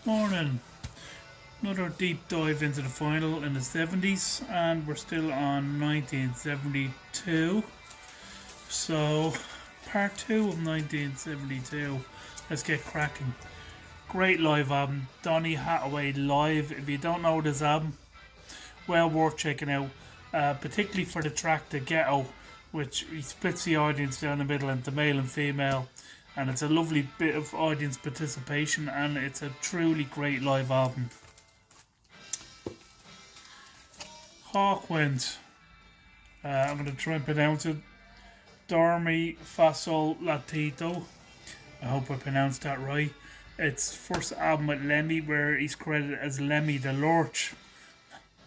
Morning. Another deep dive into the final in the 70s, and we're still on 1972. So, part 2 of 1972. Let's get cracking. Great live album, Donny Hathaway Live. If you don't know this album, well worth checking out. Particularly for the track The Ghetto, which he splits the audience down the middle into male and female. And it's a lovely bit of audience participation, and it's a truly great live album. Hawkwind. I'm going to try and pronounce it. Dormi Fasol Latito. I hope I pronounced that right. It's first album with Lemmy, where he's credited as Lemmy the Lurch.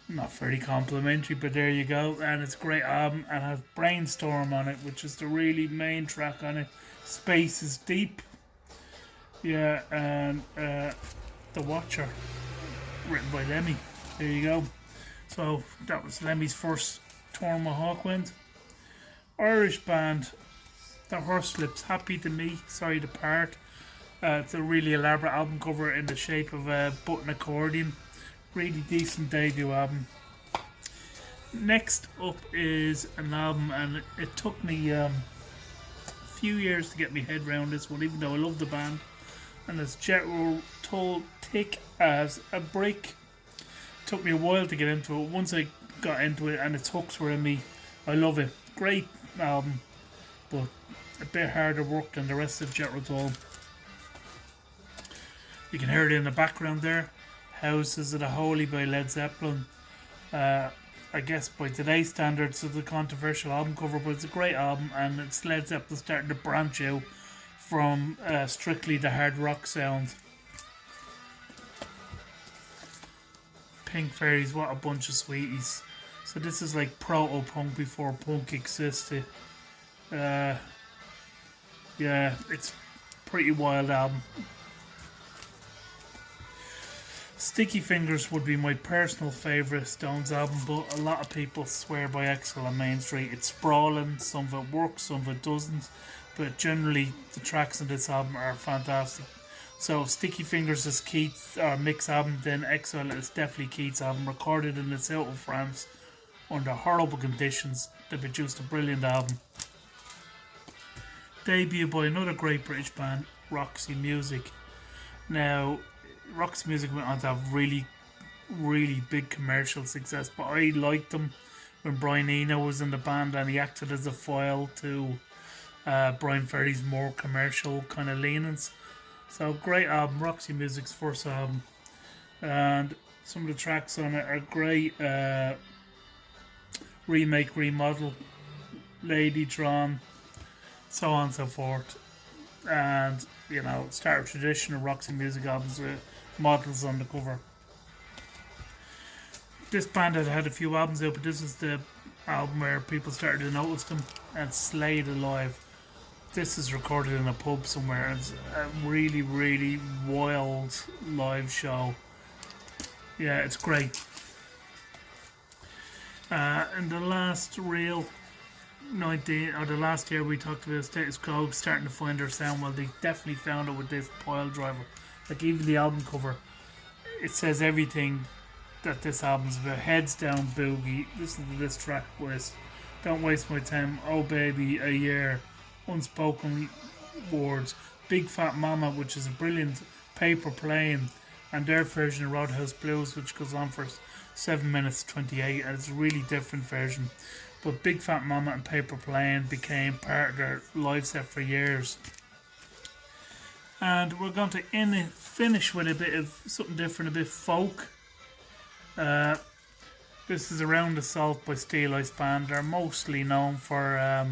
Not very complimentary, but there you go. And it's a great album and has Brainstorm on it, which is the really main track on it. Space is Deep. Yeah, and The Watcher, written by Lemmy. There you go. So that was Lemmy's first tour with Hawkwind. Irish band, The Horslips, Happy to Me, Sorry to Part. It's a really elaborate album cover in the shape of a button accordion. Really decent debut album. Next up is an album, and it took me a few years to get my head around this one, even though I love the band. And it's Jethro Tull, Thick as a Brick. Took me a while to get into it. Once I got into it and its hooks were in me, I love it. Great album, but a bit harder work than the rest of Jethro Tull. You can hear it in the background there. Houses of the Holy by Led Zeppelin. I guess by today's standards it's a controversial album cover, but it's a great album, and it's Led Zeppelin starting to branch out from strictly the hard rock sound. Pink Fairies, what a bunch of sweeties. So this is like proto-punk before punk existed. Yeah, it's a pretty wild album. Sticky Fingers would be my personal favourite Stones album, but a lot of people swear by Exile on Main Street. It's sprawling, some of it works, some of it doesn't, but generally the tracks on this album are fantastic. So if Sticky Fingers is Keith's Mick's album, then Exile is definitely Keith's album, recorded in the south of France under horrible conditions. They produced a brilliant album. Debut by another great British band, Roxy Music. Now, Roxy Music went on to have really big commercial success, but I liked them when Brian Eno was in the band, and he acted as a foil to Brian Ferry's more commercial kind of leanings. So great album, Roxy Music's first album, and some of the tracks on it are great. Remake, Remodel, Ladytron, so on and so forth. And you know, start a tradition of Roxy Music albums with models on the cover. This band had had a few albums out, but this is the album where people started to notice them. And Slade Alive. This is recorded in a pub somewhere. It's a really wild live show. Yeah, it's great. And the last real the last year we talked about Status Quo starting to find their sound. Well, they definitely found it with this Pile Driver. Like, even the album cover, it says everything that this album's about. Heads Down Boogie, listen to this track, boys. Don't Waste My Time, Oh Baby, A Year, Unspoken Words, Big Fat Mama, which is a brilliant Paper Plane, and their version of Roadhouse Blues, which goes on for 7 minutes 28, and it's a really different version. But Big Fat Mama and Paper Plane became part of their live set for years. And we're going to finish with a bit of something different, a bit folk. This is Around the Salt by Steel Ice Band. They're mostly known for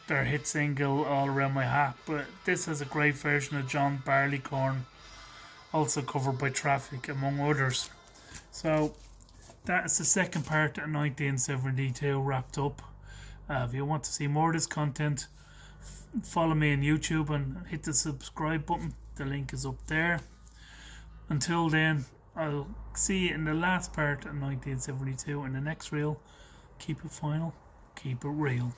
their hit single All Around My Hat, but this has a great version of John Barleycorn, also covered by Traffic, among others. So that is the second part of 1972 wrapped up. If you want to see more of this content, follow me on YouTube and hit the subscribe button. The link is up there. Until then, I'll see you in the last part of 1972 in the next reel. Keep it final, keep it real.